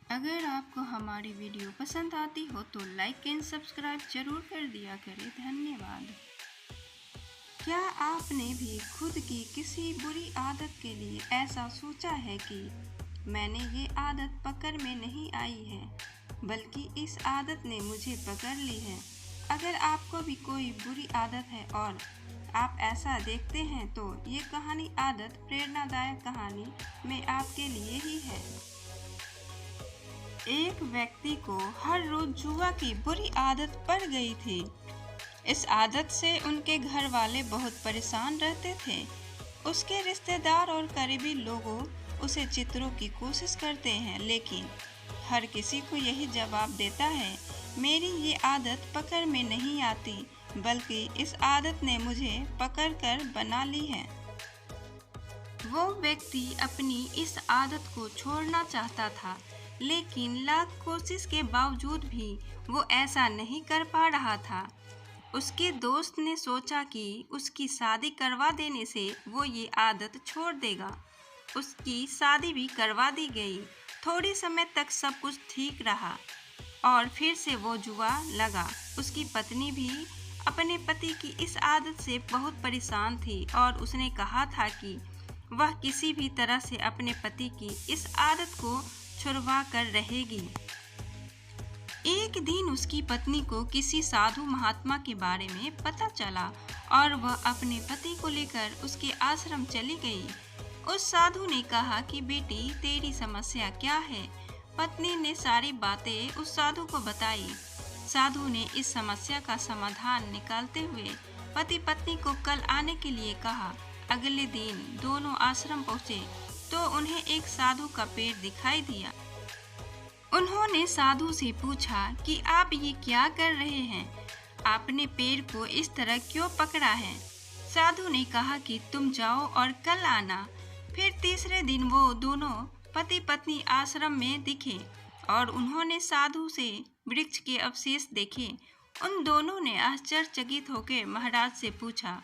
अगर आपको हमारी वीडियो पसंद आती हो तो लाइक एंड सब्सक्राइब जरूर कर दिया करें। धन्यवाद। क्या आपने भी खुद की किसी बुरी आदत के लिए ऐसा सोचा है कि मैंने ये आदत पकड़ में नहीं आई है, बल्कि इस आदत ने मुझे पकड़ ली है? अगर आपको भी कोई बुरी आदत है और आप ऐसा देखते हैं तो ये कहानी आदत प्रेरणादायक कहानी में आपके लिए ही है। एक व्यक्ति को हर रोज जुआ की बुरी आदत पड़ गई थी। इस आदत से उनके घर वाले बहुत परेशान रहते थे। उसके रिश्तेदार और करीबी लोगों उसे चित्रों की कोशिश करते हैं, लेकिन हर किसी को यही जवाब देता है, मेरी ये आदत पकड़ में नहीं आती, बल्कि इस आदत ने मुझे पकड़ कर बना ली है। वो व्यक्ति अपनी इस आदत को छोड़ना चाहता था, लेकिन लाख कोशिश के बावजूद भी वो ऐसा नहीं कर पा रहा था। उसके दोस्त ने सोचा कि उसकी शादी करवा देने से वो ये आदत छोड़ देगा। उसकी शादी भी करवा दी गई। थोड़ी समय तक सब कुछ ठीक रहा और फिर से वो जुआ लगा। उसकी पत्नी भी अपने पति की इस आदत से बहुत परेशान थी और उसने कहा था कि वह किसी भी तरह से अपने पति की इस आदत को छुड़वा कर रहेगी। एक दिन उसकी पत्नी को किसी साधु महात्मा के बारे में पता चला और वह अपने पति को लेकर उसके आश्रम चली गई। उस साधु ने कहा कि बेटी, तेरी समस्या क्या है? पत्नी ने सारी बातें उस साधु को बताई। साधु ने इस समस्या का समाधान निकालते हुए पति पत्नी को कल आने के लिए कहा। अगले दिन दोनों आश्रम पहुँचे तो उन्हें एक साधु का पेड़ दिखाई दिया। उन्होंने साधु से पूछा कि आप ये क्या कर रहे हैं? आपने पेड़ को इस तरह क्यों पकड़ा है? साधु ने कहा कि तुम जाओ और कल आना। फिर तीसरे दिन वो दोनों पति पत्नी आश्रम में दिखे और उन्होंने साधु से वृक्ष के अवशेष देखे। उन दोनों ने आश्चर्यचकित होकर महाराज से पूछा,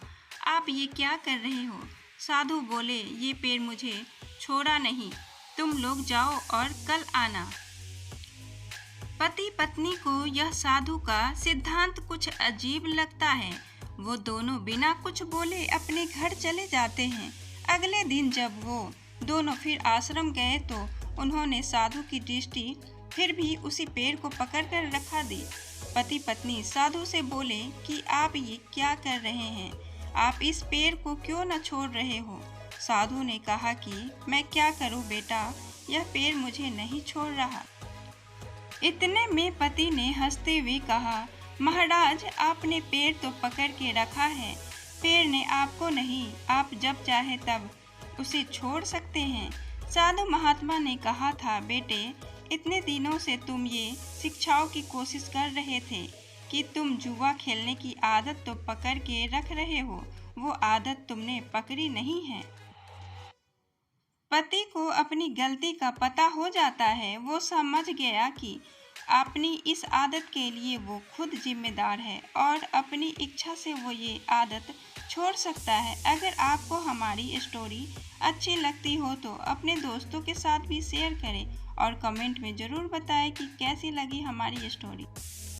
आप ये क्या कर रहे हो? साधु बोले, ये पेड़ मुझे छोड़ा नहीं, तुम लोग जाओ और कल आना। पति पत्नी को यह साधु का सिद्धांत कुछ अजीब लगता है। वो दोनों बिना कुछ बोले अपने घर चले जाते हैं। अगले दिन जब वो दोनों फिर आश्रम गए तो उन्होंने साधु की दृष्टि फिर भी उसी पेड़ को पकड़कर रखा दी। पति पत्नी साधु से बोले कि आप ये क्या कर रहे हैं? आप इस पेड़ को क्यों न छोड़ रहे हो? साधु ने कहा कि मैं क्या करूं बेटा, यह पेड़ मुझे नहीं छोड़ रहा। इतने में पति ने हंसते हुए कहा, महाराज, आपने पेड़ तो पकड़ के रखा है, पेड़ ने आपको नहीं, आप जब चाहे तब उसे छोड़ सकते हैं। साधु महात्मा ने कहा था, बेटे, इतने दिनों से तुम ये शिक्षाओं की कोशिश कर रहे थे कि तुम जुआ खेलने की आदत तो पकड़ के रख रहे हो, वो आदत तुमने पकड़ी नहीं है। पति को अपनी गलती का पता हो जाता है। वो समझ गया कि अपनी इस आदत के लिए वो खुद जिम्मेदार है और अपनी इच्छा से वो ये आदत छोड़ सकता है। अगर आपको हमारी स्टोरी अच्छी लगती हो तो अपने दोस्तों के साथ भी शेयर करें और कमेंट में ज़रूर बताएं कि कैसी लगी हमारी स्टोरी।